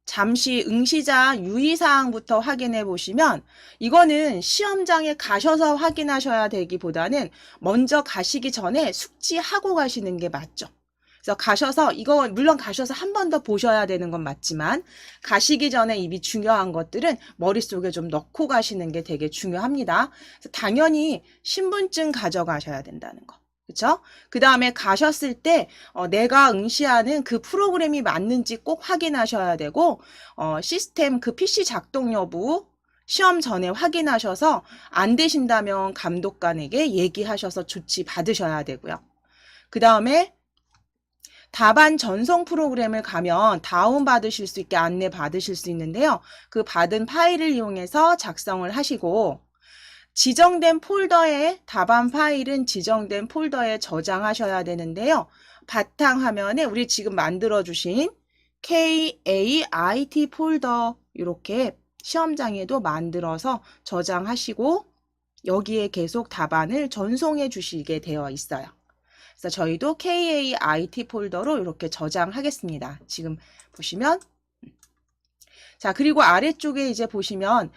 잠시 응시자 유의사항부터 확인해 보시면 이거는 시험장에 가셔서 확인하셔야 되기보다는 먼저 가시기 전에 숙지하고 가시는 게 맞죠. 그래서 가셔서 이거 물론 가셔서 한 번 더 보셔야 되는 건 맞지만 가시기 전에 이미 중요한 것들은 머릿속에 좀 넣고 가시는 게 되게 중요합니다. 그래서 당연히 신분증 가져가셔야 된다는 거. 그렇죠? 그 다음에 가셨을 때 내가 응시하는 그 프로그램이 맞는지 꼭 확인하셔야 되고 시스템 그 PC 작동 여부 시험 전에 확인하셔서 안 되신다면 감독관에게 얘기하셔서 조치 받으셔야 되고요. 그 다음에 답안 전송 프로그램을 가면 다운받으실 수 있게 안내 받으실 수 있는데요. 그 받은 파일을 이용해서 작성을 하시고 지정된 폴더에 답안 파일은 지정된 폴더에 저장하셔야 되는데요. 바탕화면에 우리 지금 만들어주신 KAIT 폴더 이렇게 시험장에도 만들어서 저장하시고 여기에 계속 답안을 전송해 주시게 되어 있어요. 그래서 저희도 KAIT 폴더로 이렇게 저장하겠습니다. 지금 보시면 자, 그리고 아래쪽에 이제 보시면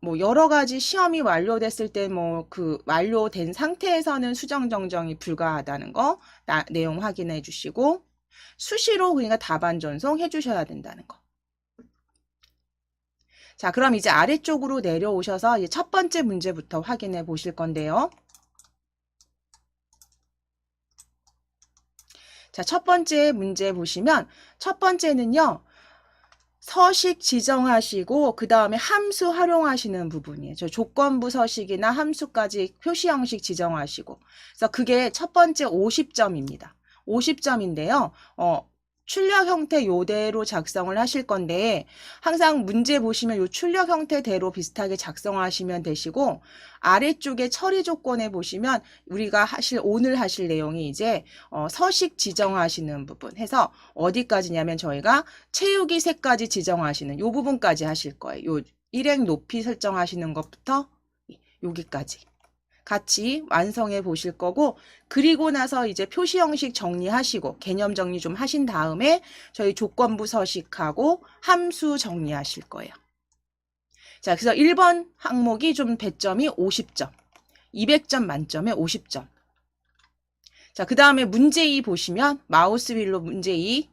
뭐 여러 가지 시험이 완료됐을 때 뭐 그 완료된 상태에서는 수정 정정이 불가하다는 거 내용 확인해 주시고 수시로 그러니까 답안 전송해 주셔야 된다는 거. 자, 그럼 이제 아래쪽으로 내려오셔서 이제 첫 번째 문제부터 확인해 보실 건데요. 자, 첫 번째 문제 보시면 첫 번째는요. 서식 지정하시고 그 다음에 함수 활용하시는 부분이에요. 저 조건부 서식이나 함수까지 표시 형식 지정하시고 그래서 그게 첫 번째 50점입니다. 50점인데요. 출력 형태 요대로 작성을 하실 건데 항상 문제 보시면 요 출력 형태대로 비슷하게 작성하시면 되시고 아래쪽에 처리 조건에 보시면 우리가 오늘 하실 내용이 이제 서식 지정하시는 부분 해서 어디까지냐면 저희가 채우기 색까지 지정하시는 요 부분까지 하실 거예요. 요 일행 높이 설정하시는 것부터 여기까지 같이 완성해 보실 거고 그리고 나서 이제 표시 형식 정리하시고 개념 정리 좀 하신 다음에 저희 조건부 서식하고 함수 정리하실 거예요. 자, 그래서 1번 항목이 좀 배점이 50점, 200점 만점에 50점. 자, 그 다음에 문제 2 보시면 마우스 휠로 문제 2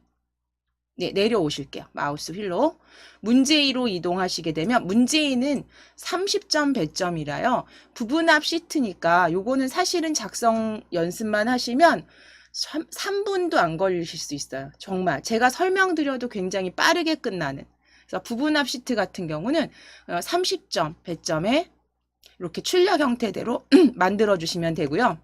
네, 내려오실게요. 마우스 휠로. 문제 2로 이동하시게 되면 문제 2는 30점 배점이라요. 부분합 시트니까 요거는 사실은 작성 연습만 하시면 3분도 안 걸리실 수 있어요. 정말 제가 설명드려도 굉장히 빠르게 끝나는. 그래서 부분합 시트 같은 경우는 30점 배점에 이렇게 출력 형태대로 만들어 주시면 되고요.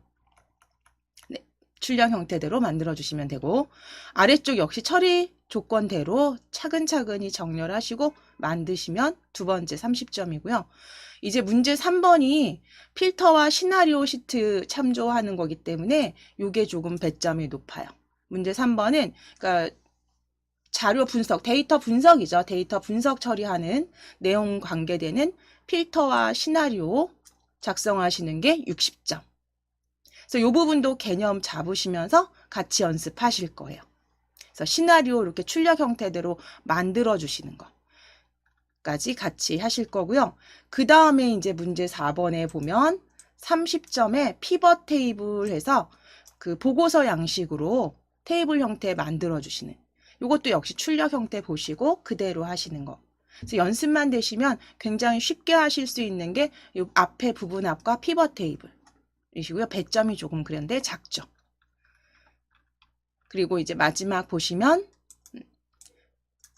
네, 출력 형태대로 만들어 주시면 되고 아래쪽 역시 처리 조건대로 차근차근히 정렬하시고 만드시면 두 번째 30점이고요. 이제 문제 3번이 필터와 시나리오 시트 참조하는 거기 때문에 이게 조금 배점이 높아요. 문제 3번은 그러니까 자료 분석, 데이터 분석이죠. 데이터 분석 처리하는 내용 관계되는 필터와 시나리오 작성하시는 게 60점. 그래서 이 부분도 개념 잡으시면서 같이 연습하실 거예요. 그래서 시나리오 이렇게 출력 형태대로 만들어 주시는 것까지 같이 하실 거고요. 그 다음에 이제 문제 4번에 보면 30점에 피벗 테이블 해서 그 보고서 양식으로 테이블 형태 만들어 주시는 이것도 역시 출력 형태 보시고 그대로 하시는 거. 그래서 연습만 되시면 굉장히 쉽게 하실 수 있는 게 이 앞에 부분합과 피벗 테이블 이시고요. 배점이 조금 그런데 작죠. 그리고 이제 마지막 보시면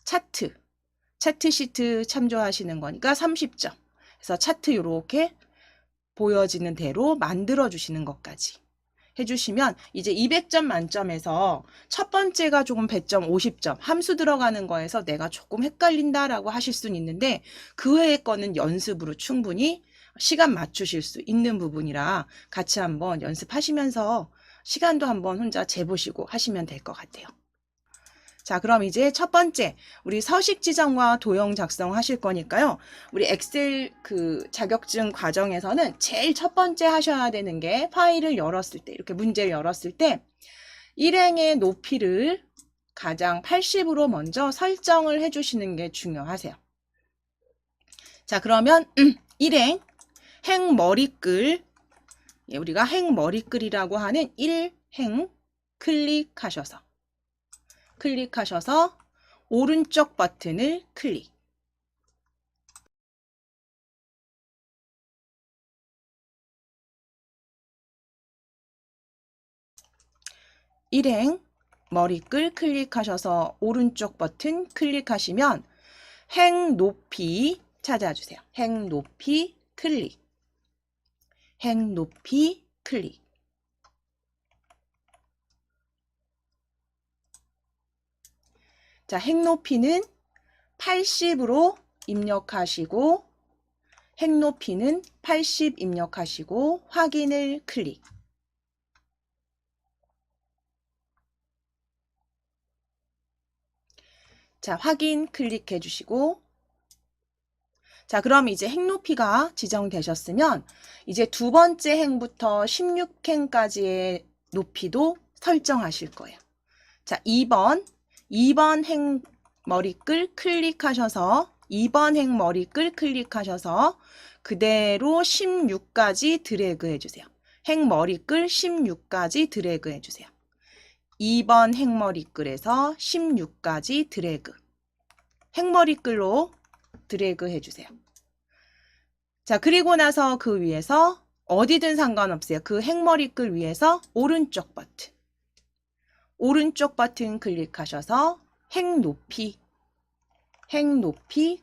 차트 시트 참조하시는 거니까 30점. 그래서 차트 이렇게 보여지는 대로 만들어 주시는 것까지 해주시면 이제 200점 만점에서 첫 번째가 조금 배점 50점 함수 들어가는 거에서 내가 조금 헷갈린다라고 하실 수는 있는데 그 외의 거는 연습으로 충분히 시간 맞추실 수 있는 부분이라 같이 한번 연습하시면서 시간도 한번 혼자 재보시고 하시면 될 것 같아요. 자, 그럼 이제 첫 번째 우리 서식 지정과 도형 작성하실 거니까요. 우리 엑셀 그 자격증 과정에서는 제일 첫 번째 하셔야 되는 게 파일을 열었을 때 이렇게 문제를 열었을 때 일행의 높이를 가장 80으로 먼저 설정을 해주시는 게 중요하세요. 자, 그러면 1행 행머리끌, 우리가 행머리끌이라고 하는 1행 클릭하셔서 오른쪽 버튼을 클릭. 일행 머리끌 클릭하셔서 오른쪽 버튼 클릭하시면 행 높이 찾아주세요. 행 높이 클릭. 행 높이 클릭. 자, 행 높이는 80으로 입력하시고 행 높이는 80 입력하시고 확인을 클릭. 자, 확인 클릭해 주시고, 자, 그럼 이제 행 높이가 지정되셨으면 이제 두 번째 행부터 16행까지의 높이도 설정하실 거예요. 자, 2번 행 머리끌 클릭하셔서 2번 행 머리끌 클릭하셔서 그대로 16까지 드래그 해주세요. 행 머리끌 16까지 드래그 해주세요. 2번 행머리끌에서 16까지 드래그. 행머리끌로 드래그 해주세요. 자, 그리고 나서 그 위에서 어디든 상관없어요. 그 행머리끌 위에서 오른쪽 버튼 클릭하셔서 행 높이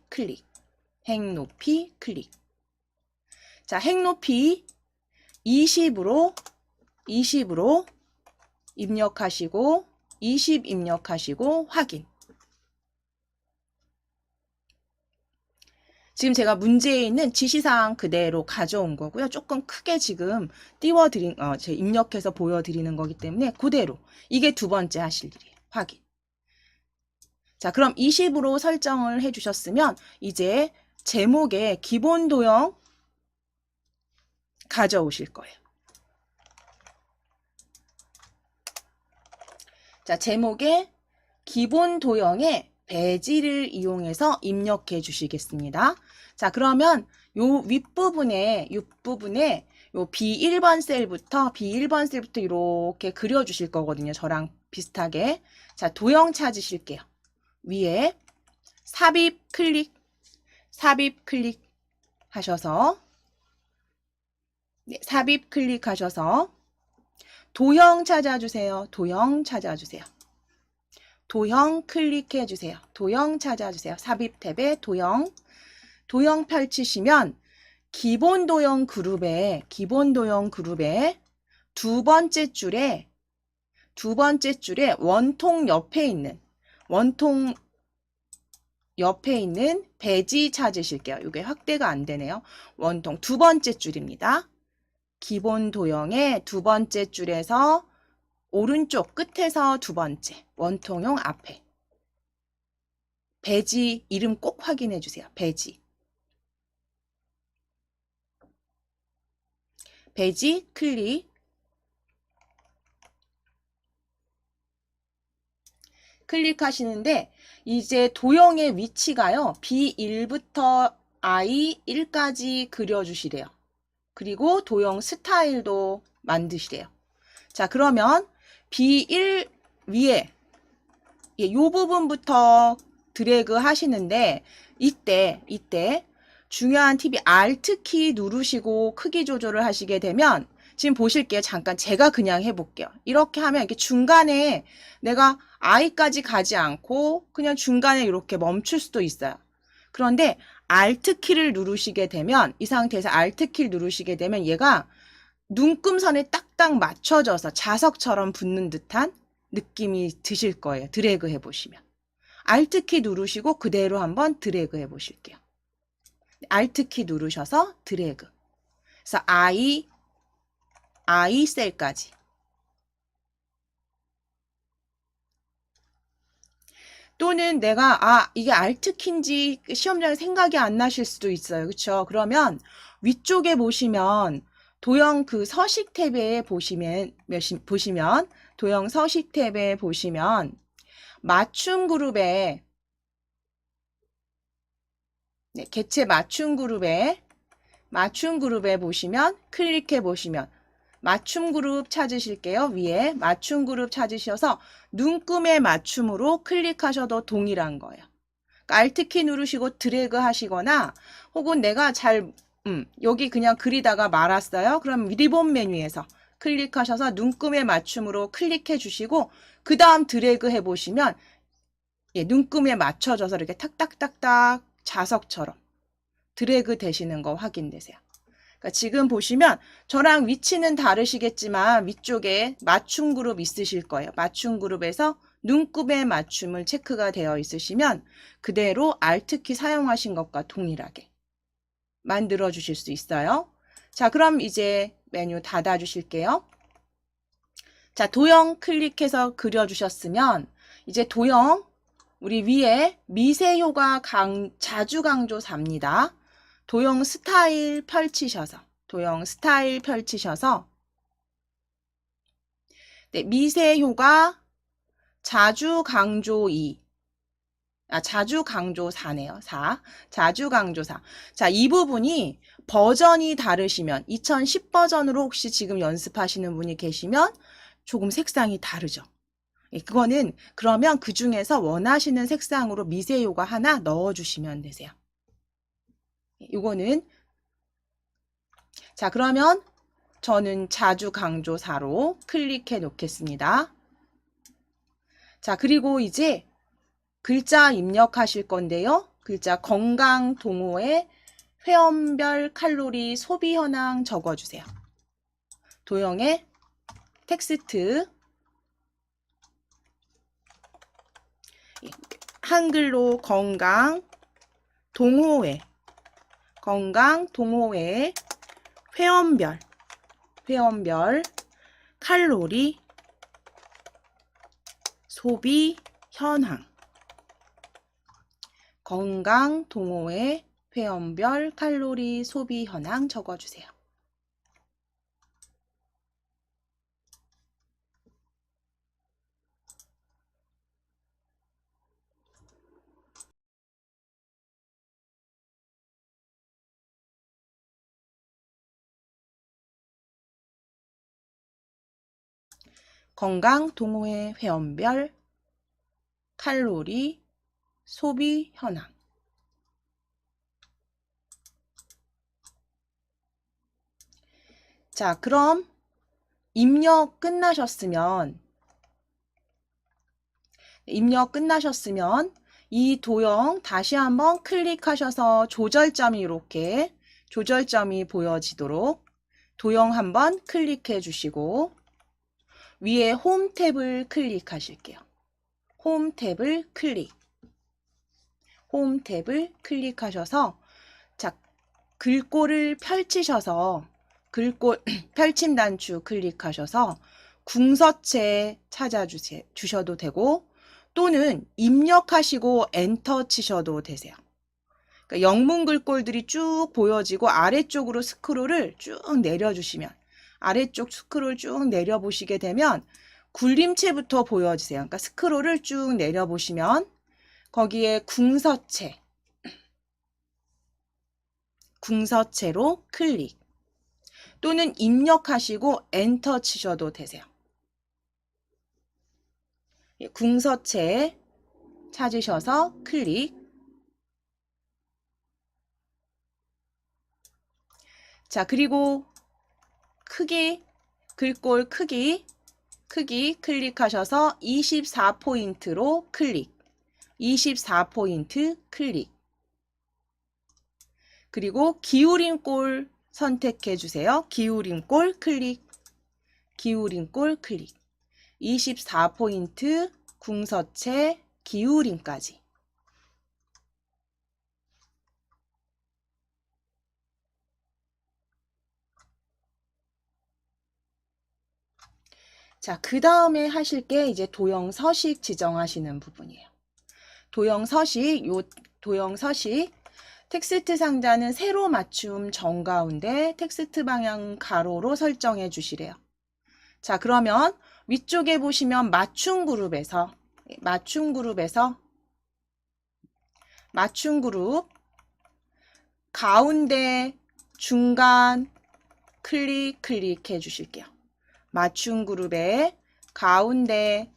클릭. 행 높이 클릭. 자, 행 높이 20으로 입력하시고 20 입력하시고 확인. 지금 제가 문제에 있는 지시사항 그대로 가져온 거고요. 조금 크게 지금 띄워드린, 제가 입력해서 보여드리는 거기 때문에 그대로. 이게 두 번째 하실 일이에요. 확인. 자, 그럼 20으로 설정을 해주셨으면 이제 제목에 기본 도형 가져오실 거예요. 자, 제목에 기본 도형에 배지를 이용해서 입력해 주시겠습니다. 자, 그러면 요 윗부분에 요 B1번 셀부터 이렇게 그려주실 거거든요. 저랑 비슷하게. 자, 도형 찾으실게요. 위에 삽입 클릭 하셔서 삽입 클릭하셔서 도형 찾아주세요. 도형 클릭해 주세요. 도형 찾아주세요. 삽입 탭에 도형 펼치시면 기본 도형 그룹에 두 번째 줄에 원통 옆에 있는 배지 찾으실게요. 이게 확대가 안 되네요. 원통 두 번째 줄입니다. 기본 도형의 두 번째 줄에서 오른쪽 끝에서 두 번째 원통형 앞에 배지 이름 꼭 확인해 주세요. 배지 클릭하시는데 이제 도형의 위치가요. B1부터 I1까지 그려주시래요. 그리고 도형 스타일도 만드시래요. 자, 그러면 B1 위에 이 부분부터 드래그 하시는데 이때 중요한 팁이 Alt키 누르시고 크기 조절을 하시게 되면 지금 보실게요. 잠깐 제가 그냥 해볼게요. 이렇게 하면 이렇게 중간에 내가 I까지 가지 않고 그냥 중간에 이렇게 멈출 수도 있어요. 그런데 Alt키를 누르시게 되면 이 상태에서 Alt키를 누르시게 되면 얘가 눈금선에 딱딱 맞춰져서 자석처럼 붙는 듯한 느낌이 드실 거예요. 드래그 해보시면. Alt키 누르시고 그대로 한번 드래그 해보실게요. Alt키 누르셔서 드래그. 그래서 I 셀까지. 또는 내가 이게 Alt키인지 시험장에 생각이 안 나실 수도 있어요. 그렇죠? 그러면 위쪽에 보시면 도형 그 서식 탭에 보시면 도형 서식 탭에 보시면 맞춤 그룹에 개체 맞춤 그룹에 보시면 클릭해 보시면 맞춤 그룹 찾으실게요. 위에 맞춤 그룹 찾으셔서 눈금의 맞춤으로 클릭하셔도 동일한 거예요. 그러니까 Alt키 누르시고 드래그 하시거나 혹은 내가 여기 그냥 그리다가 말았어요. 그럼 리본 메뉴에서 클릭하셔서 눈금의 맞춤으로 클릭해 주시고 그 다음 드래그 해보시면 눈금에 맞춰져서 이렇게 탁탁탁탁 자석처럼 드래그 되시는 거 확인되세요. 그러니까 지금 보시면 저랑 위치는 다르시겠지만 위쪽에 맞춤 그룹 있으실 거예요. 맞춤 그룹에서 눈금의 맞춤을 체크가 되어 있으시면 그대로 Alt키 사용하신 것과 동일하게 만들어 주실 수 있어요. 자, 그럼 이제 메뉴 닫아 주실게요. 자, 도형 클릭해서 그려 주셨으면 이제 도형 우리 위에 미세효과 자주 강조사입니다. 도형 스타일 펼치셔서 미세효과 자주 강조 2 자주 강조 4네요. 4. 자주 강조 4. 자, 이 부분이 버전이 다르시면 2010 버전으로 혹시 지금 연습하시는 분이 계시면 조금 색상이 다르죠. 그거는 그러면 그 중에서 원하시는 색상으로 미세효과 하나 넣어주시면 되세요. 이거는 자, 그러면 저는 자주 강조 4로 클릭해 놓겠습니다. 자, 그리고 이제 글자 입력하실 건데요. 글자 건강 동호회 회원별 칼로리 소비 현황 적어주세요. 도형에 텍스트 한글로 건강 동호회 회원별 칼로리 소비 현황 건강 동호회 회원별 칼로리 소비 현황 적어주세요. 건강 동호회 회원별 칼로리 소비 현황. 자, 그럼 입력 끝나셨으면 이 도형 다시 한번 클릭하셔서 조절점이 이렇게 조절점이 보여지도록 도형 한번 클릭해 주시고 위에 홈 탭을 클릭하실게요. 홈 탭을 클릭하셔서 자, 글꼴을 펼치셔서 글꼴 펼침 단추 클릭하셔서 궁서체 찾아주셔도 되고 또는 입력하시고 엔터 치셔도 되세요. 그러니까 영문 글꼴들이 쭉 보여지고 아래쪽으로 스크롤을 쭉 내려주시면 아래쪽 스크롤 쭉 내려보시게 되면 굴림체부터 보여지세요. 그러니까 스크롤을 쭉 내려보시면 거기에 궁서체로 클릭 또는 입력하시고 엔터 치셔도 되세요. 궁서체 찾으셔서 클릭. 자, 그리고 크기, 글꼴 크기 클릭하셔서 24포인트로 클릭. 24포인트 클릭. 그리고 기울임 꼴 선택해 주세요. 기울임 꼴 클릭. 24포인트 궁서체 기울임까지. 자, 그 다음에 하실 게 이제 도형 서식 지정하시는 부분이에요. 도형 서식 텍스트 상자는 세로 맞춤 정가운데 텍스트 방향 가로로 설정해 주시래요. 자, 그러면 위쪽에 보시면 맞춤 그룹에서 맞춤 그룹에서 맞춤 그룹 가운데 중간 클릭해 주실게요. 맞춤 그룹의 가운데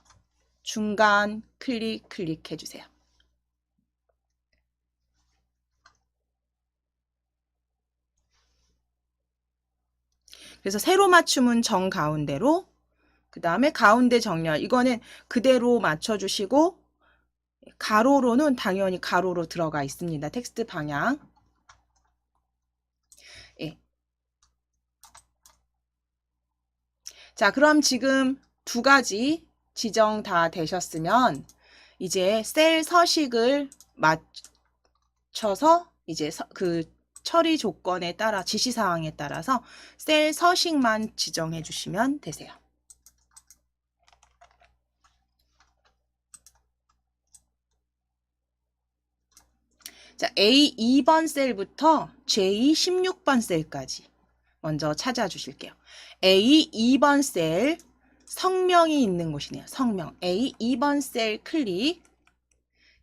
중간 클릭해 주세요. 그래서 세로 맞춤은 정 가운데로, 그 다음에 가운데 정렬, 이거는 그대로 맞춰주시고, 가로로는 당연히 가로로 들어가 있습니다. 텍스트 방향. 예. 자, 그럼 지금 두 가지 지정 다 되셨으면 이제 셀 서식을 맞춰서 이제 그 처리 조건에 따라 지시사항에 따라서 셀 서식만 지정해 주시면 되세요. 자, A2번 셀부터 J16번 셀까지 먼저 찾아주실게요. A2번 셀 성명이 있는 곳이네요. 성명. A2번 셀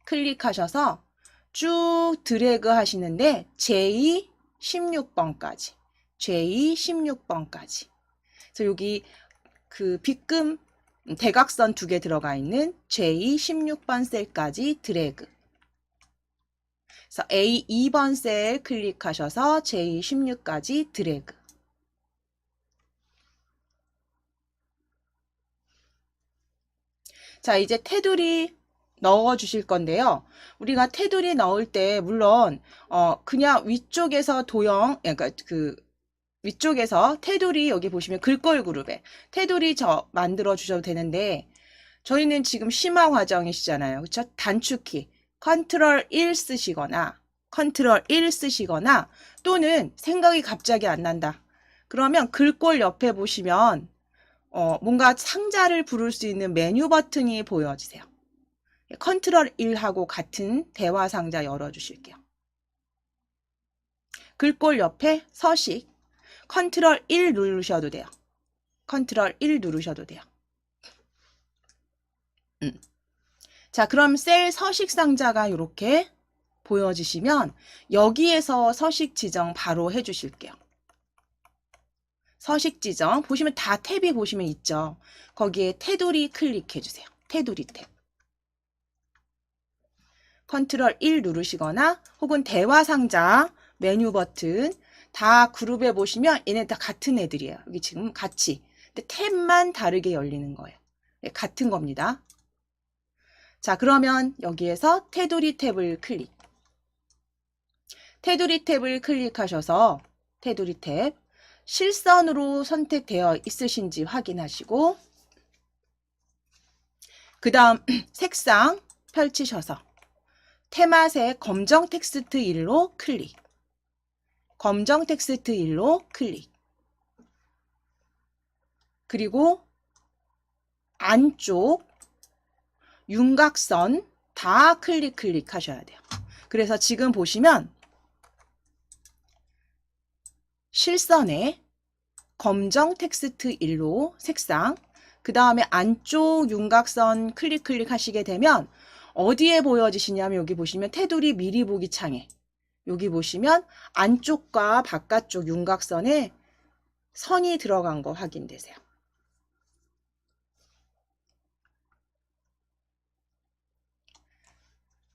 클릭하셔서 쭉 드래그 하시는데 J16번까지. J16번까지. 그래서 여기 그 빗금 대각선 2개 들어가 있는 J16번 셀까지 드래그. 그래서 A2번 셀 클릭하셔서 J16까지 드래그. 자, 이제 테두리 넣어 주실 건데요. 우리가 테두리 넣을 때 물론 그냥 위쪽에서 도형, 그러니까 그 위쪽에서 테두리 여기 보시면 글꼴 그룹에 테두리 만들어 주셔도 되는데 저희는 지금 심화 과정이시잖아요. 그렇죠? 단축키 컨트롤 1 쓰시거나 컨트롤 1 쓰시거나 또는 생각이 갑자기 안 난다. 그러면 글꼴 옆에 보시면 뭔가 상자를 부를 수 있는 메뉴 버튼이 보여지세요. 컨트롤 1하고 같은 대화 상자 열어주실게요. 글꼴 옆에 서식 컨트롤 1 누르셔도 돼요. 컨트롤 1 누르셔도 돼요. 자, 그럼 셀 서식 상자가 이렇게 보여지시면 여기에서 서식 지정 바로 해주실게요. 서식 지정 보시면 다 탭이 보시면 있죠. 거기에 테두리 클릭해 주세요. 테두리 탭. 컨트롤 1 누르시거나 혹은 대화 상자 메뉴 버튼 다 그룹에 보시면 얘네 다 같은 애들이에요. 여기 지금 같이. 근데 탭만 다르게 열리는 거예요. 네, 같은 겁니다. 자, 그러면 여기에서 테두리 탭을 클릭. 테두리 탭을 클릭하셔서 테두리 탭 실선으로 선택되어 있으신지 확인하시고 그 다음 색상 펼치셔서 테마색 검정 텍스트 1로 클릭. 검정 텍스트 1로 클릭. 그리고 안쪽 윤곽선 다 클릭하셔야 돼요. 그래서 지금 보시면 실선에 검정 텍스트 1로 색상, 그 다음에 안쪽 윤곽선 클릭하시게 되면 어디에 보여지시냐면 여기 보시면 테두리 미리 보기 창에 여기 보시면 안쪽과 바깥쪽 윤곽선에 선이 들어간 거 확인되세요.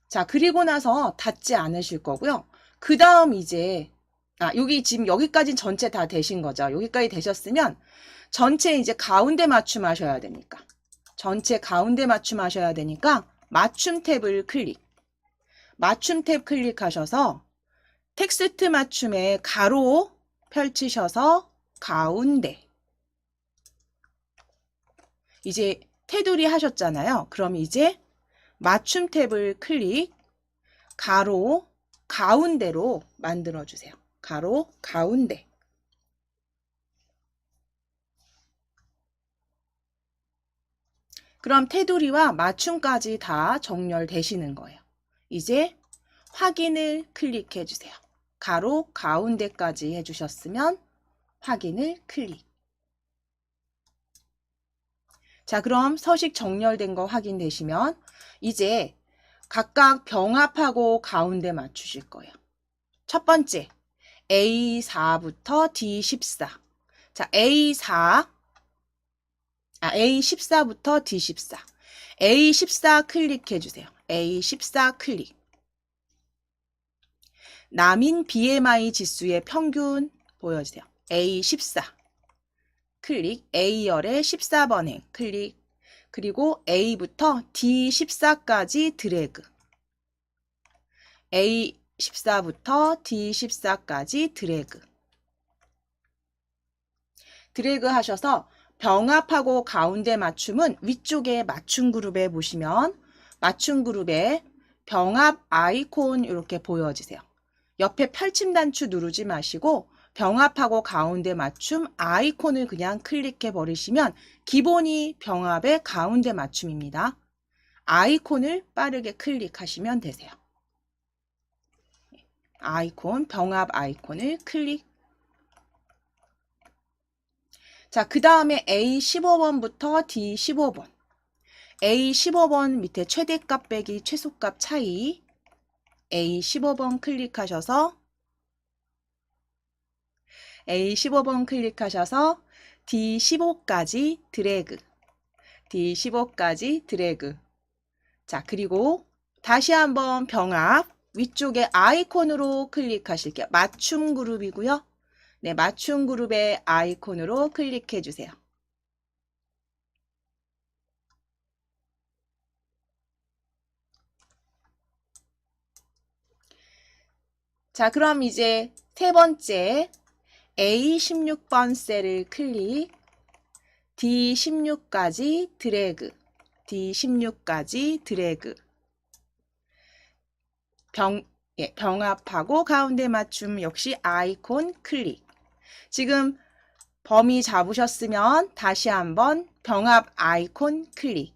자, 그리고 나서 닫지 않으실 거고요. 그 다음 이제 여기 지금 여기까지는 전체 다 되신 거죠. 여기까지 되셨으면 전체 이제 가운데 맞춤하셔야 되니까 전체 가운데 맞춤하셔야 되니까 맞춤 탭을 클릭. 맞춤 탭 클릭하셔서 텍스트 맞춤에 가로 펼치셔서 가운데. 이제 테두리 하셨잖아요. 그럼 이제 맞춤 탭을 클릭, 가로 가운데로 만들어 주세요. 가로 가운데. 그럼 테두리와 맞춤까지 다 정렬되시는 거예요. 이제 확인을 클릭해 주세요. 가로 가운데까지 해주셨으면 확인을 클릭. 자, 그럼 서식 정렬된 거 확인되시면 이제 각각 병합하고 가운데 맞추실 거예요. 첫 번째, A4부터 D14. 자, A14부터 D14. A14 클릭해 주세요. A14 클릭. 남인 BMI 지수의 평균 보여주세요. A14 클릭. A열의 14번행 클릭. 그리고 A부터 D14까지 드래그. A14부터 D14까지 드래그. 드래그 하셔서 병합하고 가운데 맞춤은 위쪽에 맞춤 그룹에 보시면 맞춤 그룹에 병합 아이콘 이렇게 보여지세요. 옆에 펼침 단추 누르지 마시고 병합하고 가운데 맞춤 아이콘을 그냥 클릭해 버리시면 기본이 병합의 가운데 맞춤입니다. 아이콘을 빠르게 클릭하시면 되세요. 아이콘, 병합 아이콘을 클릭. 자, 그 다음에 A15번부터 D15번. A15번 밑에 최대값 빼기 최소값 차이. A15번 클릭하셔서 A15번 클릭하셔서 D15까지 드래그. D15까지 드래그. 자, 그리고 다시 한번 병합 위쪽에 아이콘으로 클릭하실게요. 맞춤 그룹이고요. 네, 맞춤 그룹의 아이콘으로 클릭해 주세요. 자, 그럼 이제 세 번째 A16번 셀을 클릭, D16까지 드래그, D16까지 드래그. 병합하고 가운데 맞춤 역시 아이콘 클릭. 지금 범위 잡으셨으면 다시 한번 병합 아이콘 클릭.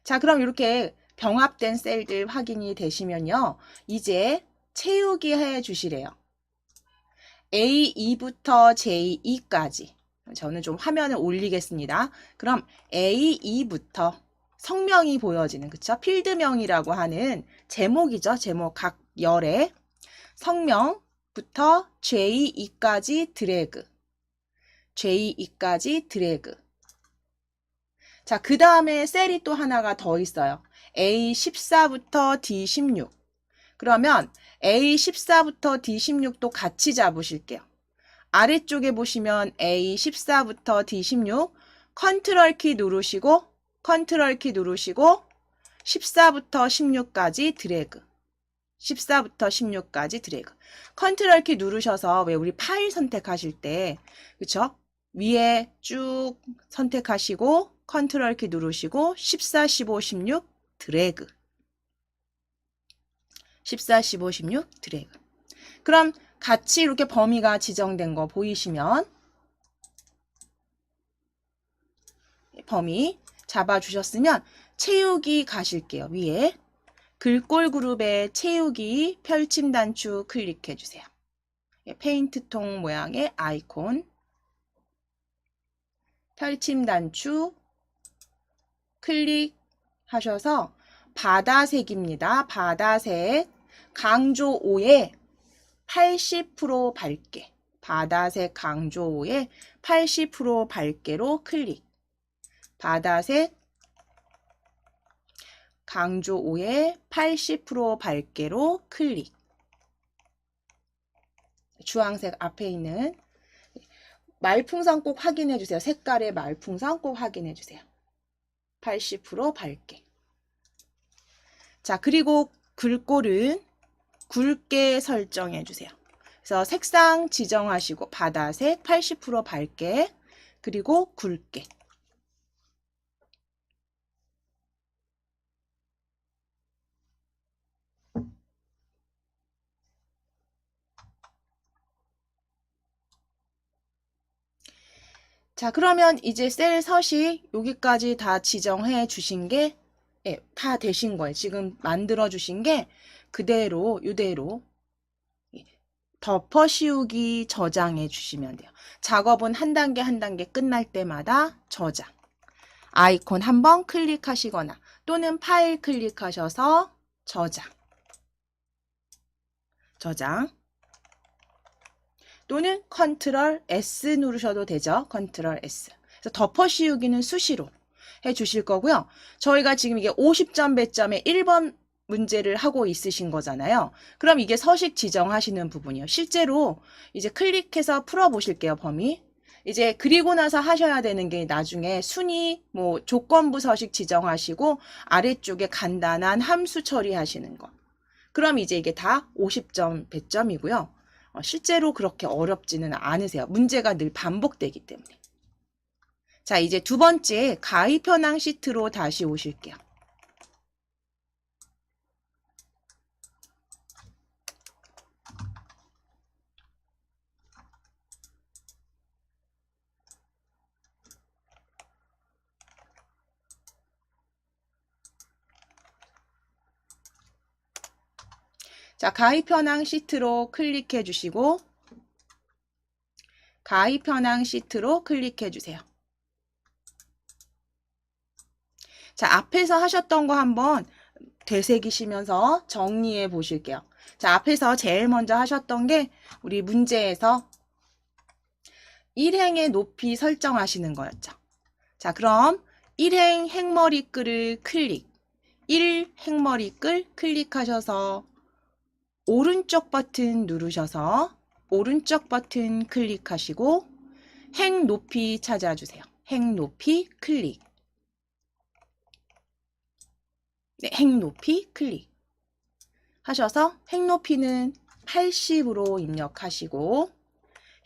자, 그럼 이렇게 병합된 셀들 확인이 되시면요. 이제 채우기 해 주시래요. A2부터 J2까지. 저는 좀 화면을 올리겠습니다. 그럼 A2부터 성명이 보여지는, 그쵸? 필드명이라고 하는 제목이죠. 제목 각 열에 성명부터 J2까지 드래그. J2까지 드래그. 자, 그 다음에 셀이 또 하나가 더 있어요. A14부터 D16. 그러면 A14부터 D16도 같이 잡으실게요. 아래쪽에 보시면 A14부터 D16 컨트롤 키 누르시고 14부터 16까지 드래그. 14부터 16까지 드래그. 컨트롤 키 누르셔서 왜 우리 파일 선택하실 때 그쵸? 위에 쭉 선택하시고 컨트롤 키 누르시고 14, 15, 16 드래그. 14, 15, 16 드래그. 그럼 같이 이렇게 범위가 지정된 거 보이시면 범위 잡아주셨으면 채우기 가실게요. 위에 글꼴 그룹에 채우기 펼침 단추 클릭해 주세요. 페인트 통 모양의 아이콘 펼침 단추 클릭하셔서 바다색입니다. 바다색 강조 5에 80% 밝게. 바다색 강조 5에 80% 밝게로 클릭. 바다색 강조 5에 80% 밝게로 클릭. 주황색 앞에 있는 말풍선 꼭 확인해 주세요. 색깔의 말풍선 꼭 확인해 주세요. 80% 밝게. 자, 그리고 글꼴은 굵게 설정해 주세요. 그래서 색상 지정하시고 바다색 80% 밝게 그리고 굵게. 자, 그러면 이제 셀 서식 여기까지 다 지정해 주신 게 다 되신 거예요. 지금 만들어 주신 게 그대로 이대로 덮어 씌우기 저장해 주시면 돼요. 작업은 한 단계 한 단계 끝날 때마다 저장. 아이콘 한번 클릭하시거나 또는 파일 클릭하셔서 저장. 또는 컨트롤 S 누르셔도 되죠. 컨트롤 S. 그래서 덮어 씌우기는 수시로 해 주실 거고요. 저희가 지금 이게 50점 배점에 1번 문제를 하고 있으신 거잖아요. 그럼 이게 서식 지정하시는 부분이요. 실제로 이제 클릭해서 풀어 보실게요. 범위. 이제 그리고 나서 하셔야 되는 게 나중에 순위 뭐 조건부 서식 지정하시고 아래쪽에 간단한 함수 처리하시는 거. 그럼 이제 이게 다 50점 배점이고요. 실제로 그렇게 어렵지는 않으세요. 문제가 늘 반복되기 때문에. 자, 이제 두 번째 가입 현황 시트로 다시 오실게요. 자, 가입 현황 시트로 클릭해 주시고 가입 현황 시트로 클릭해 주세요. 자, 앞에서 하셨던 거 한번 되새기시면서 정리해 보실게요. 자, 앞에서 제일 먼저 하셨던 게 우리 문제에서 1행의 높이 설정하시는 거였죠. 자, 그럼 1행 행머리글을 클릭, 1 행머리글 클릭하셔서 오른쪽 버튼 누르셔서 오른쪽 버튼 클릭하시고 행 높이 찾아주세요. 행 높이 클릭. 네, 행 높이 클릭 하셔서 행 높이는 80으로 입력하시고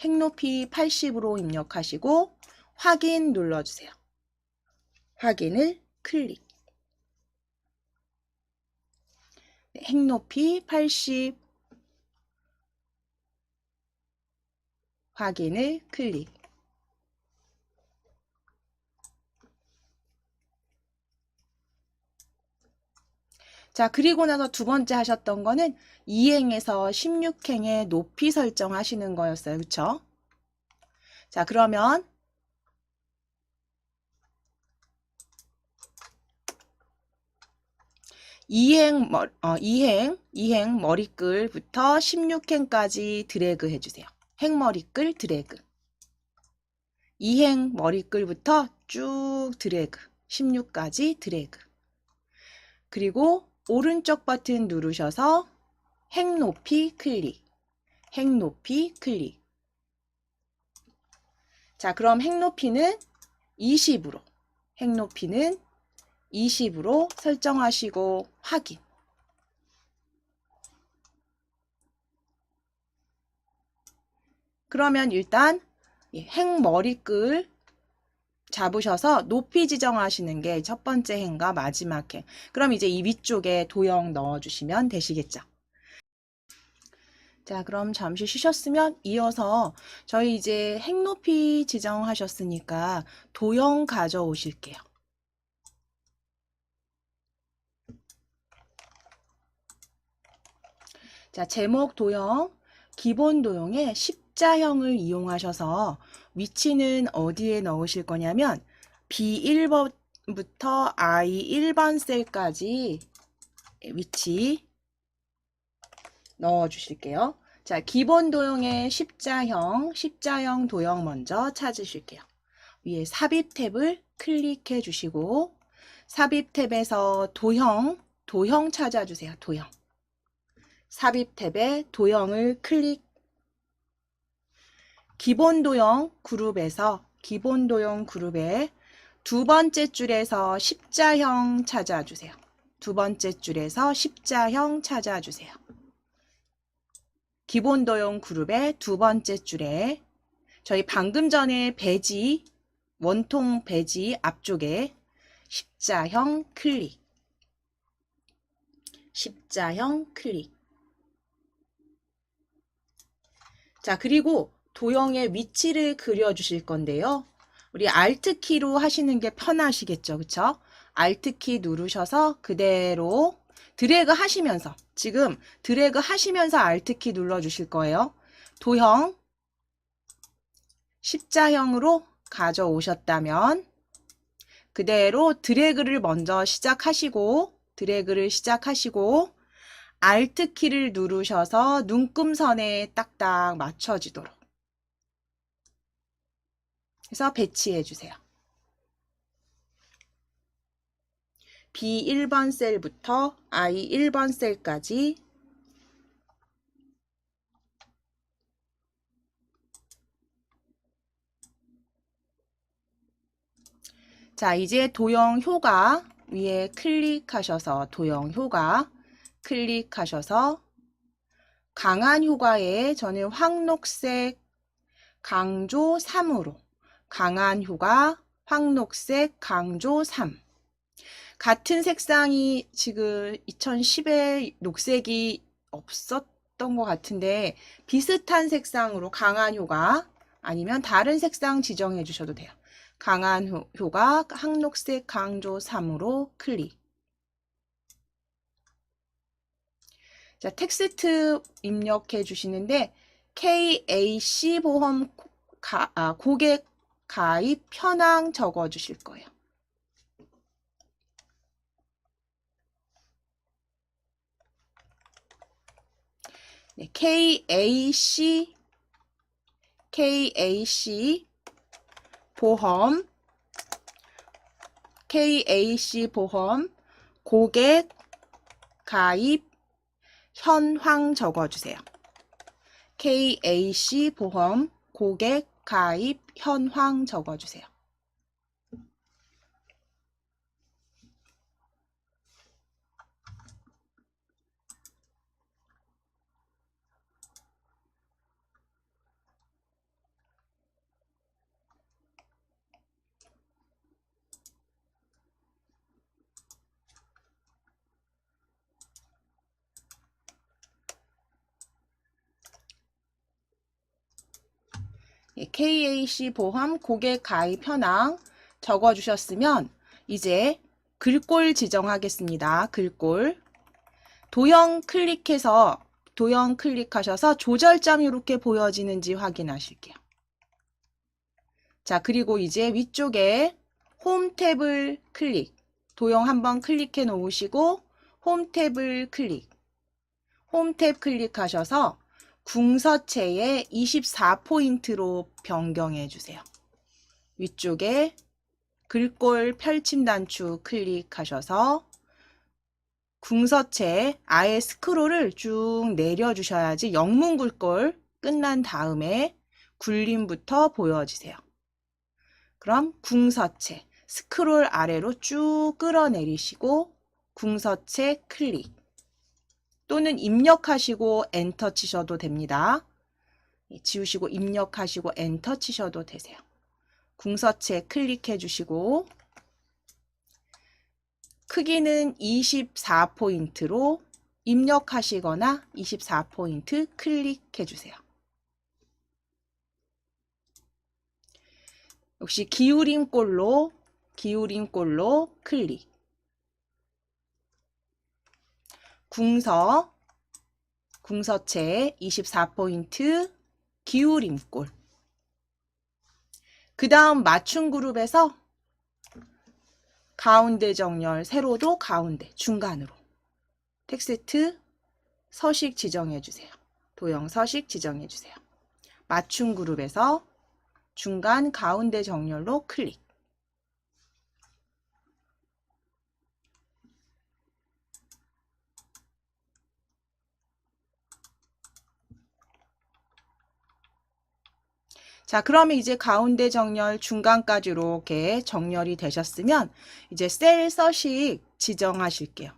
행 높이 80으로 입력하시고 확인 눌러주세요. 확인을 클릭. 네, 행 높이 80 확인을 클릭. 자, 그리고 나서 두 번째 하셨던 거는 2행에서 16행의 높이 설정하시는 거였어요. 그쵸? 자, 그러면 2행 머리글부터 16행까지 드래그 해주세요. 행머리글 드래그. 2행 머리글부터 쭉 드래그. 16까지 드래그. 그리고 오른쪽 버튼 누르셔서 행 높이 클릭. 행 높이 클릭. 자, 그럼 행 높이는 20으로. 행 높이는 20으로 설정하시고 확인. 그러면 일단 행 머리글 잡으셔서 높이 지정하시는 게 첫 번째 행과 마지막 행. 그럼 이제 이 위쪽에 도형 넣어주시면 되시겠죠. 자, 그럼 잠시 쉬셨으면 이어서 저희 이제 행 높이 지정하셨으니까 도형 가져오실게요. 자, 제목 도형, 기본 도형에 십자형을 이용하셔서 위치는 어디에 넣으실 거냐면 B1번부터 I1번 셀까지 위치 넣어 주실게요. 자, 기본 도형의 십자형 도형 먼저 찾으실게요. 위에 삽입 탭을 클릭해 주시고 삽입 탭에서 도형 찾아주세요. 도형. 삽입 탭에 도형을 클릭. 기본 도형 그룹에 두 번째 줄에서 십자형 찾아주세요. 두 번째 줄에서 십자형 찾아주세요. 기본 도형 그룹의 두 번째 줄에 저희 방금 전에 배지, 원통 배지 앞쪽에 십자형 클릭. 십자형 클릭. 자, 그리고 도형의 위치를 그려주실 건데요. 우리 Alt키로 하시는 게 편하시겠죠. 그쵸? Alt키 누르셔서 그대로 드래그 하시면서 지금 드래그 하시면서 Alt키 눌러주실 거예요. 도형 십자형으로 가져오셨다면 그대로 드래그를 먼저 시작하시고 Alt 키를 누르셔서 눈금선에 딱딱 맞춰지도록 해서 배치해 주세요. B1번 셀부터 I1번 셀까지 자, 이제 도형 효과 위에 클릭하셔서 강한 효과에 저는 황록색 강조 3으로 강한 효과 황록색 강조 3 같은 색상이 지금 2010에 녹색이 없었던 것 같은데 비슷한 색상으로 강한 효과 아니면 다른 색상 지정해 주셔도 돼요. 강한 효과 황록색 강조 3으로 클릭. 자, 텍스트 입력해 주시는데 KAC 보험 고객 가입 현황 적어 주실 거예요. 네, KAC 보험 고객 가입 현황 적어주세요. KAC 보험 고객 가입 현황 적어주세요. KAC 보험 고객 가입 현황 적어주셨으면 이제 글꼴 지정하겠습니다. 글꼴. 도형 클릭하셔서 조절점이 이렇게 보여지는지 확인하실게요. 자, 그리고 이제 위쪽에 홈 탭을 클릭. 도형 한번 클릭해 놓으시고 홈 탭을 클릭. 홈 탭 클릭하셔서 궁서체에 24포인트로 변경해 주세요. 위쪽에 글꼴 펼침 단추 클릭하셔서 궁서체 아예 스크롤을 쭉 내려주셔야지 영문 글꼴 끝난 다음에 굴림부터 보여지세요. 그럼 궁서체 스크롤 아래로 쭉 끌어내리시고 궁서체 클릭 또는 입력하시고 엔터 치셔도 됩니다. 지우시고 입력하시고 엔터 치셔도 되세요. 궁서체 클릭해 주시고 크기는 24포인트로 입력하시거나 24포인트 클릭해 주세요. 역시 기울임꼴로 클릭. 궁서체 24포인트 기울임꼴. 그 다음 맞춤 그룹에서 가운데 정렬, 세로도 가운데, 중간으로. 텍스트 서식 지정해 주세요. 도형 서식 지정해 주세요. 맞춤 그룹에서 중간 가운데 정렬로 클릭. 자, 그러면 이제 가운데 정렬 중간까지 이렇게 정렬이 되셨으면 이제 셀 서식 지정하실게요.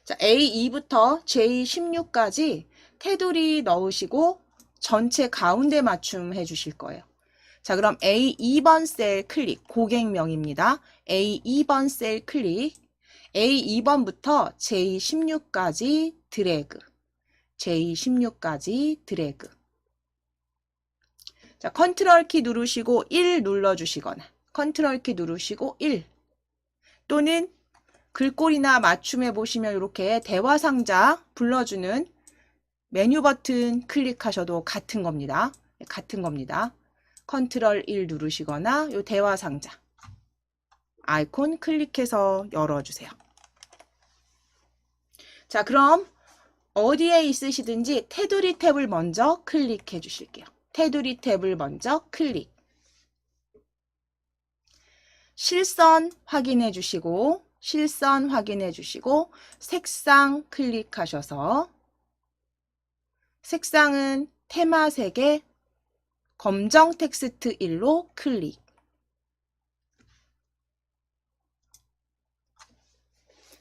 자, A2부터 J16까지 테두리 넣으시고 전체 가운데 맞춤 해주실 거예요. 자, 그럼 A2번 셀 클릭, 고객명입니다. A2번 셀 클릭, A2번부터 J16까지 드래그, J16까지 드래그. 자, 컨트롤 키 누르시고 1 눌러주시거나, 컨트롤 키 누르시고 1. 또는 글꼴이나 맞춤에 보시면 이렇게 대화 상자 불러주는 메뉴 버튼 클릭하셔도 같은 겁니다. 같은 겁니다. 컨트롤 1 누르시거나 이 대화 상자 아이콘 클릭해서 열어주세요. 자, 그럼 어디에 있으시든지 테두리 탭을 먼저 클릭해 주실게요. 테두리 탭을 먼저 클릭. 실선 확인해 주시고, 실선 확인해 주시고, 색상 클릭하셔서 색상은 테마색의 검정 텍스트 1로 클릭.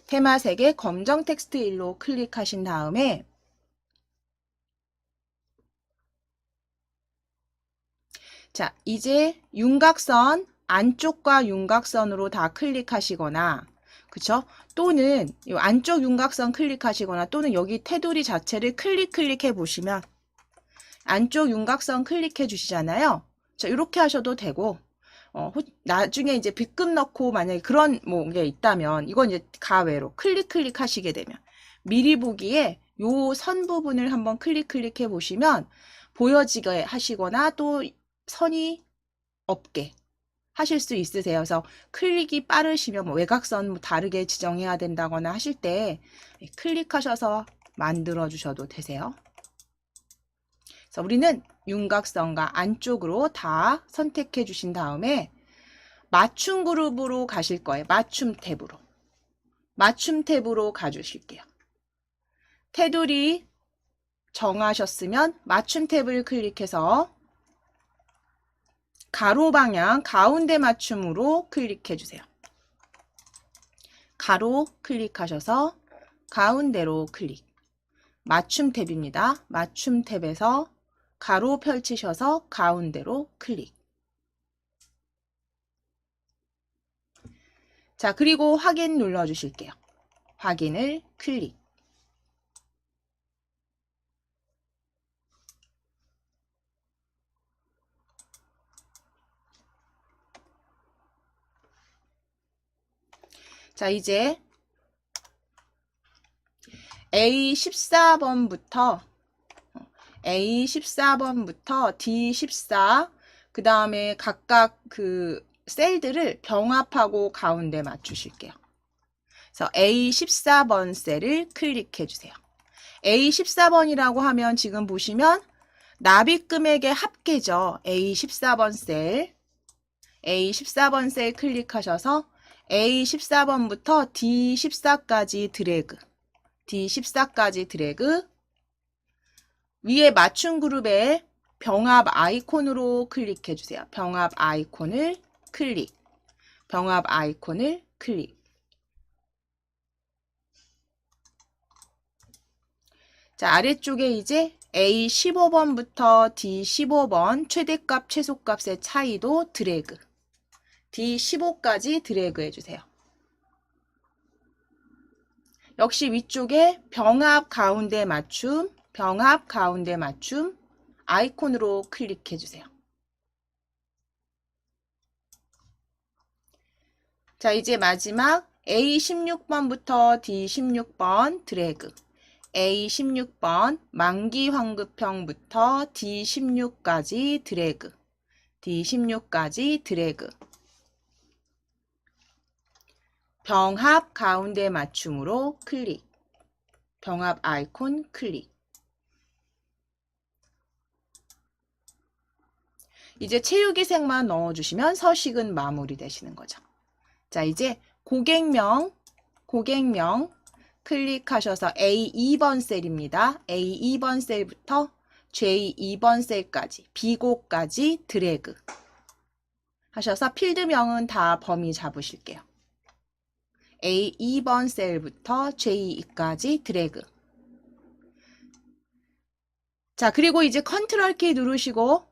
테마색의 검정 텍스트 1로 클릭하신 다음에 자, 이제 윤곽선 안쪽과 윤곽선으로 다 클릭하시거나 그쵸? 또는 이 안쪽 윤곽선 클릭하시거나 또는 여기 테두리 자체를 클릭해 보시면 안쪽 윤곽선 클릭해 주시잖아요. 자, 이렇게 하셔도 되고 나중에 이제 빗금 넣고 만약에 그런 게 있다면 이건 이제 가외로 클릭하시게 되면 미리 보기에 요 선 부분을 한번 클릭해 보시면 보여지게 하시거나 또 선이 없게 하실 수 있으세요. 그래서 클릭이 빠르시면 외곽선 다르게 지정해야 된다거나 하실 때 클릭하셔서 만들어 주셔도 되세요. 그래서 우리는 윤곽선과 안쪽으로 다 선택해 주신 다음에 맞춤 그룹으로 가실 거예요. 맞춤 탭으로. 맞춤 탭으로 가주실게요. 테두리 정하셨으면 맞춤 탭을 클릭해서 가로 방향 가운데 맞춤으로 클릭해 주세요. 가로 클릭하셔서 가운데로 클릭. 맞춤 탭입니다. 맞춤 탭에서 가로 펼치셔서 가운데로 클릭. 자, 그리고 확인 눌러 주실게요. 확인을 클릭. 자, 이제 A14번부터 D14, 그 다음에 각각 그 셀들을 병합하고 가운데 맞추실게요. 그래서 A14번 셀을 클릭해 주세요. A14번이라고 하면 지금 보시면 납입금액의 합계죠. A14번 셀 클릭하셔서 A14번부터 D14까지 드래그. D14까지 드래그. 위에 맞춤 그룹에 병합 아이콘으로 클릭해 주세요. 병합 아이콘을 클릭. 병합 아이콘을 클릭. 자, 아래쪽에 이제 A15번부터 D15번 최대값, 최소값의 차이도 드래그. D15까지 드래그 해주세요. 역시 위쪽에 병합 가운데 맞춤, 병합 가운데 맞춤 아이콘으로 클릭해 주세요. 자, 이제 마지막 A16번부터 D16번 드래그. A16번 만기 환급형부터 D16까지 드래그. D16까지 드래그. 병합 가운데 맞춤으로 클릭. 병합 아이콘 클릭. 이제 채우기색만 넣어주시면 서식은 마무리되시는 거죠. 자, 이제 고객명 클릭하셔서 A2번 셀입니다. A2번 셀부터 J2번 셀까지 비고까지 드래그 하셔서 필드명은 다 범위 잡으실게요. A2번 셀부터 J2까지 드래그. 자, 그리고 이제 컨트롤 키 누르시고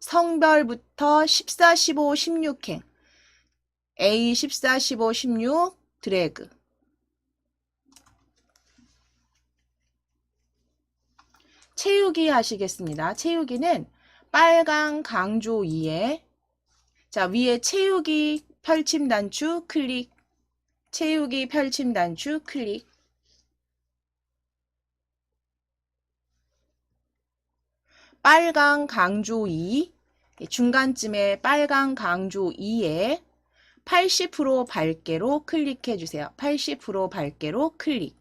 성별부터 14, 15, 16행 A14, 15, 16 드래그. 채우기 하시겠습니다. 채우기는 빨강 강조 2에 자, 위에 채우기 펼침 단추 클릭. 채우기 펼침 단추 클릭. 빨강 강조 2, 중간쯤에 빨강 강조 2에 80% 밝게로 클릭해 주세요. 80% 밝게로 클릭.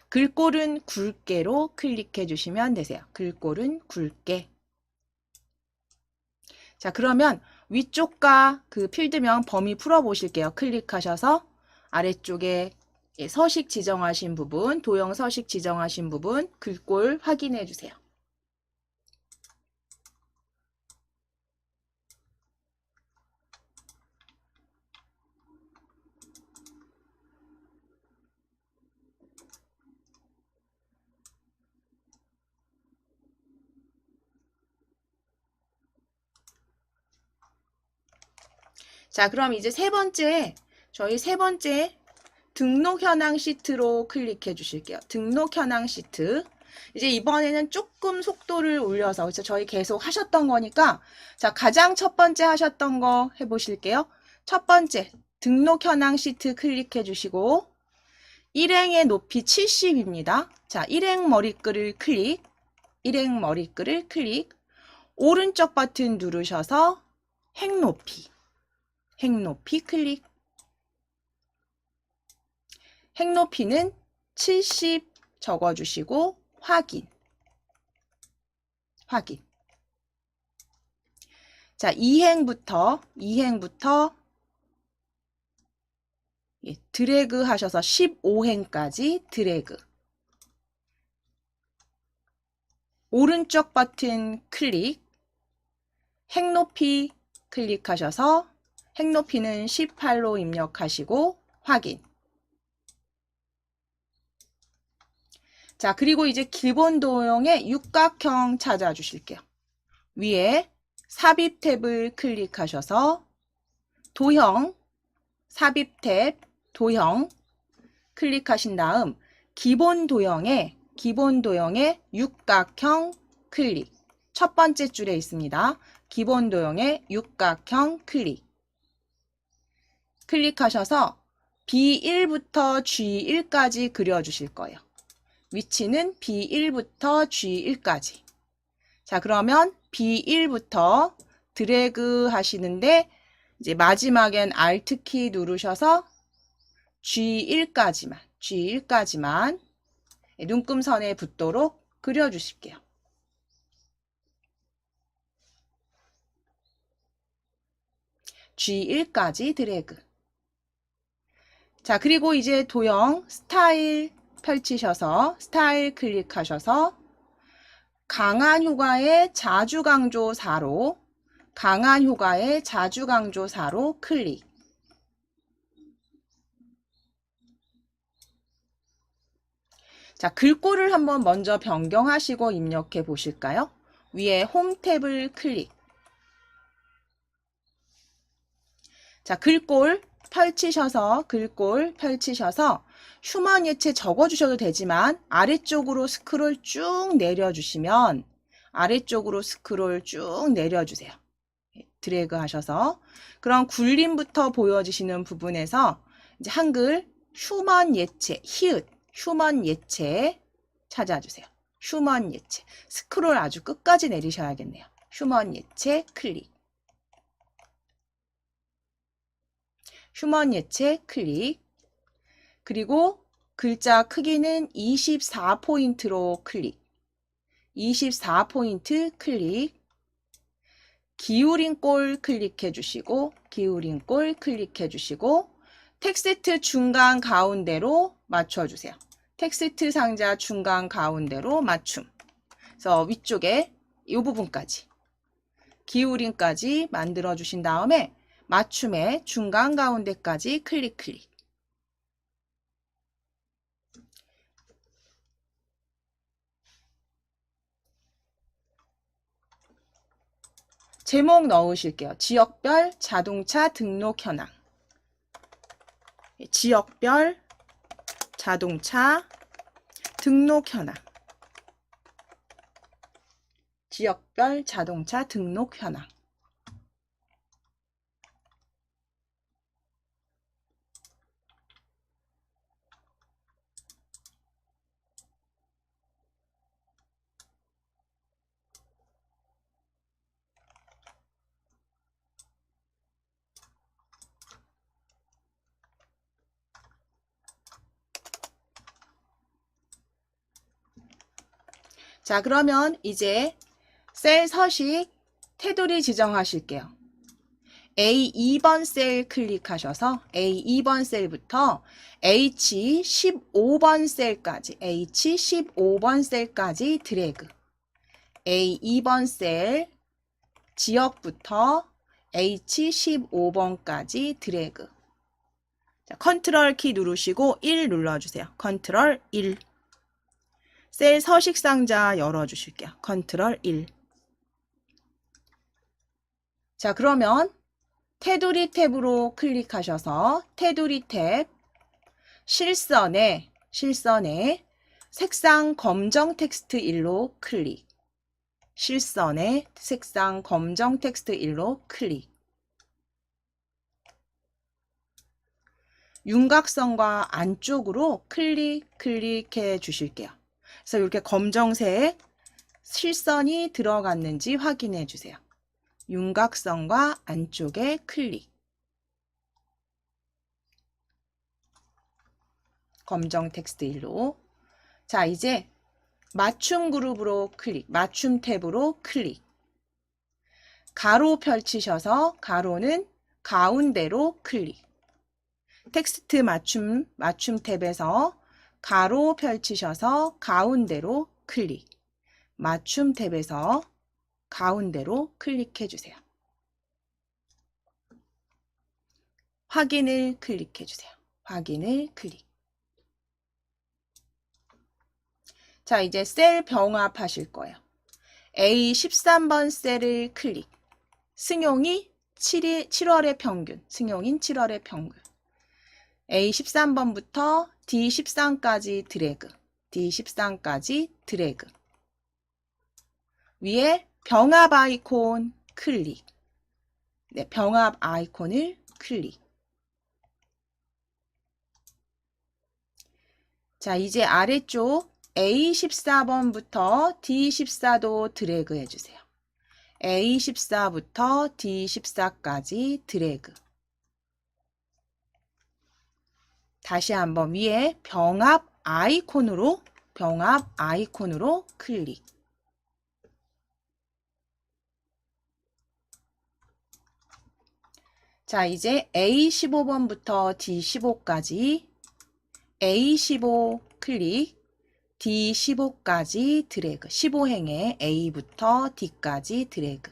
글꼴은 굵게로 클릭해 주시면 되세요. 글꼴은 굵게. 자, 그러면 위쪽과 그 필드명 범위 풀어 보실게요. 클릭하셔서 아래쪽에 서식 지정하신 부분, 도형 서식 지정하신 부분, 글꼴 확인해 주세요. 자, 그럼 이제 저희 세 번째 등록 현황 시트로 클릭해 주실게요. 등록 현황 시트. 이제 이번에는 조금 속도를 올려서, 그렇죠? 저희 계속 하셨던 거니까, 자, 가장 첫 번째 하셨던 거 해보실게요. 첫 번째, 등록 현황 시트 클릭해 주시고, 일행의 높이 70입니다. 자, 일행 머리글을 클릭, 일행 머리글을 클릭, 오른쪽 버튼 누르셔서 행 높이 클릭. 행 높이는 70 적어주시고 확인. 자, 2행부터 드래그 하셔서 15행까지 드래그. 오른쪽 버튼 클릭. 행 높이 클릭하셔서 행 높이는 18로 입력하시고 확인. 자, 그리고 이제 기본 도형의 육각형 찾아주실게요. 위에 삽입 탭을 클릭하셔서 도형, 삽입 탭, 도형 클릭하신 다음 기본 도형의 육각형 클릭. 첫 번째 줄에 있습니다. 기본 도형의 육각형 클릭. 클릭하셔서 B1부터 G1까지 그려주실 거예요. 위치는 B1부터 G1까지. 자, 그러면 B1부터 드래그 하시는데 이제 마지막엔 Alt 키 누르셔서 G1까지만 눈금선에 붙도록 그려주실게요. G1까지 드래그. 자, 그리고 이제 도형 스타일 펼치셔서 스타일 클릭하셔서 강한 효과의 자주 강조 4로 클릭. 자, 글꼴을 한번 먼저 변경하시고 입력해 보실까요? 위에 홈 탭을 클릭. 자, 글꼴 펼치셔서 휴먼 예체 적어주셔도 되지만 아래쪽으로 스크롤 쭉 내려주시면 내려주세요. 드래그 하셔서 그럼 굴림부터 보여지시는 부분에서 이제 한글 휴먼 예체 휴먼 예체 찾아주세요. 휴먼 예체 스크롤 아주 끝까지 내리셔야겠네요. 휴먼 예체 클릭. 휴먼 예체 클릭. 그리고 글자 크기는 24포인트로 클릭. 24포인트 클릭. 기울인 꼴 클릭해 주시고 텍스트 중간 가운데로 맞춰주세요. 텍스트 상자 중간 가운데로 맞춤. 그래서 위쪽에 이 부분까지 기울임까지 만들어 주신 다음에 맞춤의 중간 가운데까지 클릭. 제목 넣으실게요. 지역별 자동차 등록 현황. 지역별 자동차 등록 현황. 지역별 자동차 등록 현황. 자, 그러면 이제 셀 서식 테두리 지정하실게요. A2번 셀 클릭하셔서 A2번 셀부터 H15번 셀까지 H15번 셀까지 드래그. A2번 셀 지역부터 H15번까지 드래그. 자, 컨트롤 키 누르시고 1 눌러주세요. 컨트롤 1. 셀 서식 상자 열어주실게요. 컨트롤 1. 자, 그러면 테두리 탭으로 클릭하셔서 테두리 탭 실선에 색상 검정 텍스트 1로 클릭. 실선에 색상 검정 텍스트 1로 클릭. 윤곽선과 안쪽으로 클릭해 주실게요. 그래서 이렇게 검정색 실선이 들어갔는지 확인해 주세요. 윤곽선과 안쪽에 클릭. 검정 텍스트 1로. 자, 이제 맞춤 그룹으로 클릭. 맞춤 탭으로 클릭. 가로 펼치셔서 가로는 가운데로 클릭. 텍스트 맞춤 탭에서 가로 펼치셔서 가운데로 클릭. 맞춤 탭에서 가운데로 클릭해 주세요. 확인을 클릭해 주세요. 확인을 클릭. 자, 이제 셀 병합하실 거예요. A13번 셀을 클릭. 승용이 7월의 평균. 승용인 7월의 평균. A13번부터 D13까지 드래그. D13까지 드래그. 위에 병합 아이콘 클릭. 네, 병합 아이콘을 클릭. 자, 이제 아래쪽 A14번부터 D14도 드래그 해주세요. A14부터 D14까지 드래그. 다시 한번 위에 병합 아이콘으로 클릭. 자, 이제 A15번부터 D15까지 A15 클릭, D15까지 드래그. 15행에 A부터 D까지 드래그.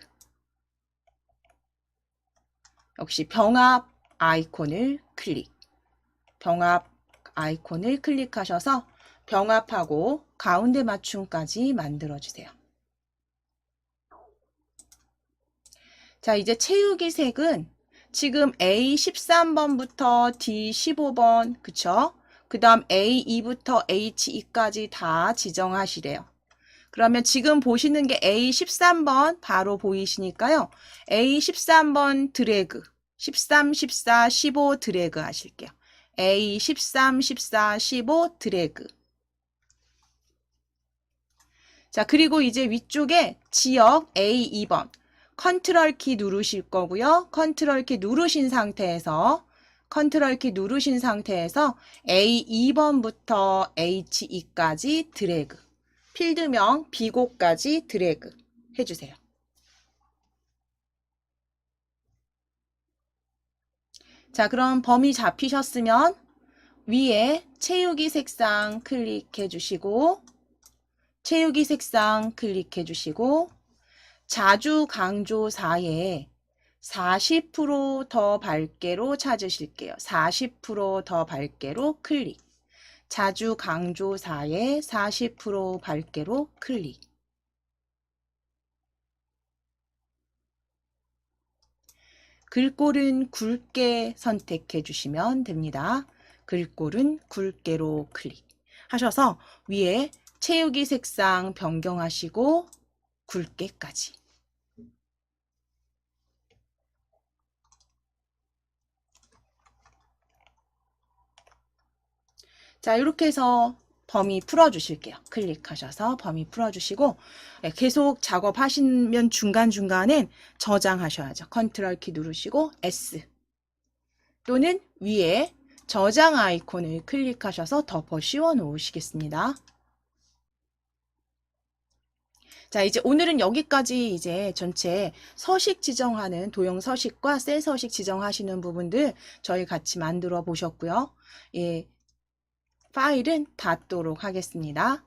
역시 병합 아이콘을 클릭. 병합 아이콘을 클릭하셔서 병합하고 가운데 맞춤까지 만들어주세요. 자, 이제 채우기 색은 지금 A13번부터 D15번, 그쵸? 그 다음 A2부터 H2까지 다 지정하시래요. 그러면 지금 보시는 게 A13번 바로 보이시니까요. A13번 드래그, 13, 14, 15 드래그 하실게요. A13, 14, 15 드래그. 자, 그리고 이제 위쪽에 지역 A2번. 컨트롤 키 누르실 거고요. 컨트롤 키 누르신 상태에서 A2번부터 H2까지 드래그. 필드명 비고까지 드래그 해주세요. 자, 그럼 범위 잡히셨으면 위에 채우기 색상 클릭해 주시고 자주 강조 4에 40% 더 밝게로 찾으실게요. 40% 더 밝게로 클릭. 자주 강조 4에 40% 밝게로 클릭. 글꼴은 굵게 선택해 주시면 됩니다. 글꼴은 굵게로 클릭 하셔서 위에 채우기 색상 변경하시고 굵게까지. 자, 이렇게 해서 범위 풀어주실게요. 클릭하셔서 범위 풀어주시고 계속 작업하시면 중간중간엔 저장하셔야죠. 컨트롤 키 누르시고 S 또는 위에 저장 아이콘을 클릭하셔서 덮어 씌워 놓으시겠습니다. 자, 이제 오늘은 여기까지 이제 전체 서식 지정하는 도형 서식과 셀 서식 지정하시는 부분들 저희 같이 만들어 보셨고요. 예, 파일은 닫도록 하겠습니다.